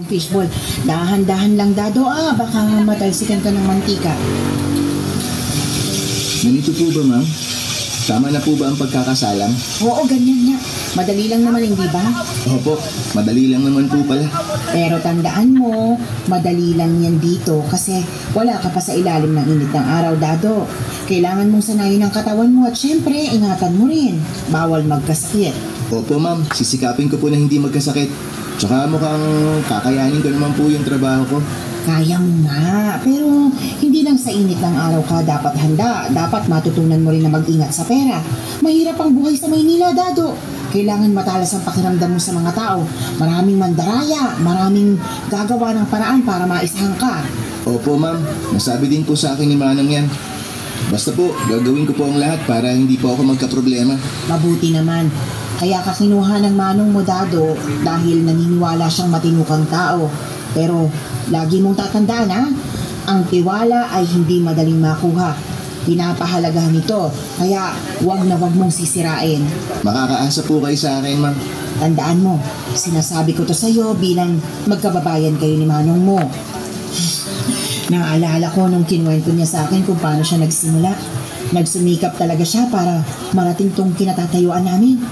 Fishball, dahan-dahan lang dado baka matalsikan ka ng mantika. Ganito po ba, ma'am? Tama na po ba ang pagkakasalang? Oo, ganyan nga. Madali lang naman, hindi ba? Opo, madali lang naman po pala. Pero tandaan mo, madali lang yan dito kasi wala ka pa sa ilalim ng init ng araw, dado. Kailangan mong sanayin ang katawan mo at syempre, ingatan mo rin. Bawal magkasakit. Opo, ma'am. Sisikapin ko po na hindi magkasakit. Tsaka mukhang kakayanin ko naman po yung trabaho ko. Kaya mo nga, pero hindi lang sa init ng araw ka dapat handa. Dapat matutunan mo rin na mag-ingat sa pera. Mahirap ang buhay sa Maynila, dado. Kailangan matalas ang pakiramdam mo sa mga tao. Maraming mandaraya, maraming gagawa ng paraan para maisahan ka. Opo, ma'am. Nasabi din po sa akin ni Manang yan. Basta po, gagawin ko po ang lahat para hindi po ako magkaproblema. Mabuti naman. Kaya ka kinuha ng manong mo, dado, dahil naniniwala siyang matinukang tao. Pero lagi mong tatandaan ang tiwala ay hindi madaling makuha. Pinapahalagahan ito, kaya wag na wag mong sisirain. Makakaasa po kayo sa akin, ma'am. Tandaan mo, sinasabi ko to sa'yo bilang magkababayan kayo ni manong mo. Naalala ko nung kinuwento niya sa akin kung paano siya nagsimula. Nagsumikap talaga siya para marating tong kinatatayuan namin.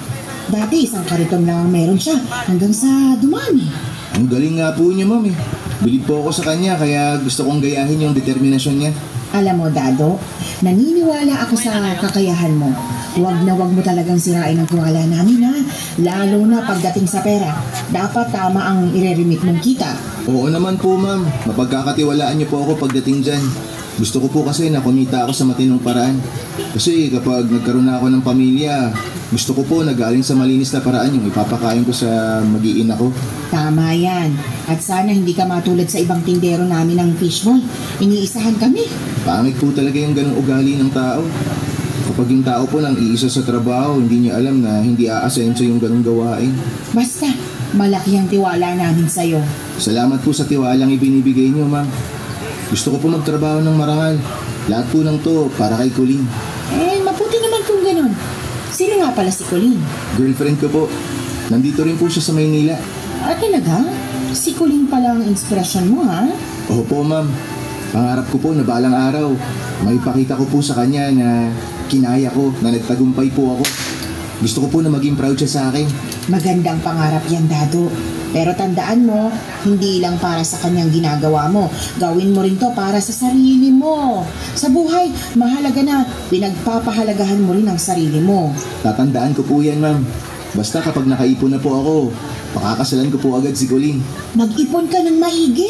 Dati isang kariton lang meron siya hanggang sa dumami. Ang galing nga po niya, ma'am. Bilib po ako sa kanya kaya gusto kong gayahin yung determinasyon niya. Alam mo, dado, naniniwala ako sa kakayahan mo. Huwag na huwag mo talagang sirain ang tiwala namin, lalo na pagdating sa pera. Dapat tama ang ireremit mong kita. Oo naman po, ma'am. Mapagkakatiwalaan niyo po ako pagdating dyan. Gusto ko po kasi na kumita ako sa matinong paraan. Kasi kapag nagkaroon na ako ng pamilya, gusto ko po na galing sa malinis na paraan yung ipapakain ko sa mag-iina ko. Tama yan. At sana hindi ka matulad sa ibang tindero namin ng fishball. Iniisahan kami. Pangit po talaga yung ganong ugali ng tao. Kapag yung tao po nang iisa sa trabaho, hindi niya alam na hindi aasenso yung ganong gawain. Basta, malaki ang tiwala namin sa'yo. Salamat po sa tiwalang ibinibigay niyo, ma'am. Gusto ko po magtrabaho ng marangal. Lahat po ng to para kay Colleen. Mabuti naman kung ganon. Sino nga pala si Colleen? Girlfriend ko po. Nandito rin po siya sa Maynila. Talaga? Si Colleen pala ang inspirasyon mo, Opo, ma'am. Pangarap ko po na balang araw, maipakita ko po sa kanya na kinaya ko, na nagtagumpay po ako. Gusto ko po na maging proud siya sa akin. Magandang pangarap yan, dado. Pero tandaan mo, hindi lang para sa kanyang ginagawa mo. Gawin mo rin to para sa sarili mo. Sa buhay, mahalaga na pinagpapahalagahan mo rin ang sarili mo. Tatandaan ko po yan, ma'am. Basta kapag nakaipon na po ako, pakakasalan ko po agad si Colleen. Mag-ipon ka ng maigi.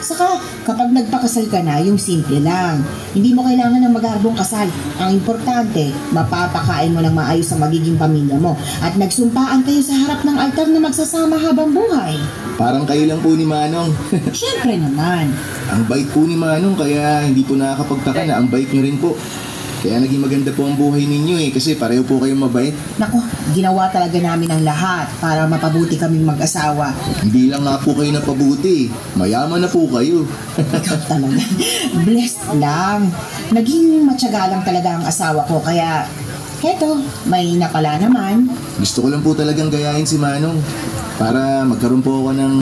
Saka kapag nagpakasal ka na, yung simple lang. Hindi mo kailangan ng magarbong kasal. Ang importante, mapapakain mo ng maayos ang magiging pamilya mo. At nagsumpaan kayo sa harap ng altar na magsasama habang buhay. Parang kayo lang po ni Manong. Siyempre naman. Ang bait po ni Manong kaya hindi po nakakapagtaka na ang bait niyo rin po. Kaya naging maganda po ang buhay ninyo kasi pareho po kayong mabait. Naku, ginawa talaga namin ang lahat para mapabuti kaming mag-asawa. Hindi lang nga po kayo napabuti. Mayaman na po kayo. Ikaw talaga. Blessed lang. Naging matyaga lang talaga ang asawa ko kaya heto, may napala naman. Gusto ko lang po talagang gayahin si Manong para magkaroon po ako ng